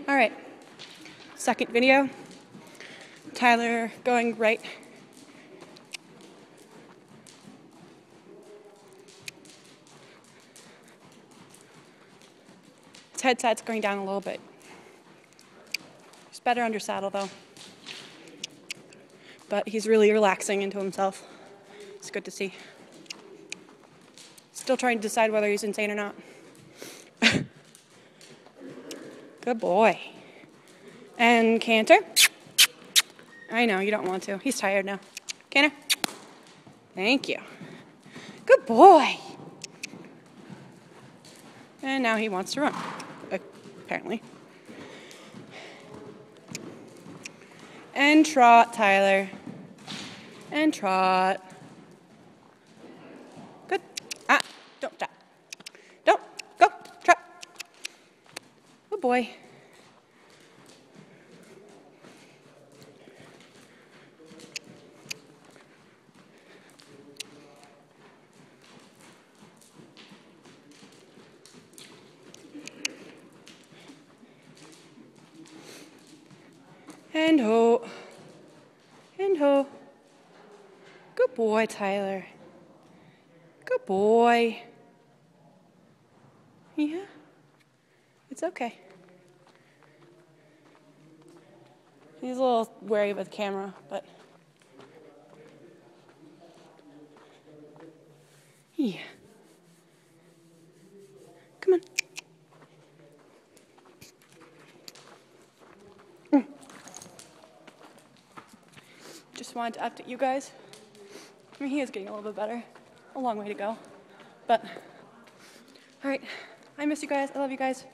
All right, second video. Tyler going right. His head side's going down a little bit. He's better under saddle though. But he's really relaxing into himself. It's good to see. Still trying to decide whether he's insane or not. Good boy. And canter. I know, you don't want to. He's tired now. Canter. Thank you. Good boy. And now he wants to run, apparently. And trot, Tyler. And trot. Good. Ah, don't stop. Don't. Go. Trot. Good boy. And ho. And ho. Good boy, Tyler. Good boy. Yeah. It's okay. He's a little wary with the camera, but yeah. Come on. Just wanted to update you guys. I mean, he is getting a little bit better. A long way to go. But, all right. I miss you guys. I love you guys.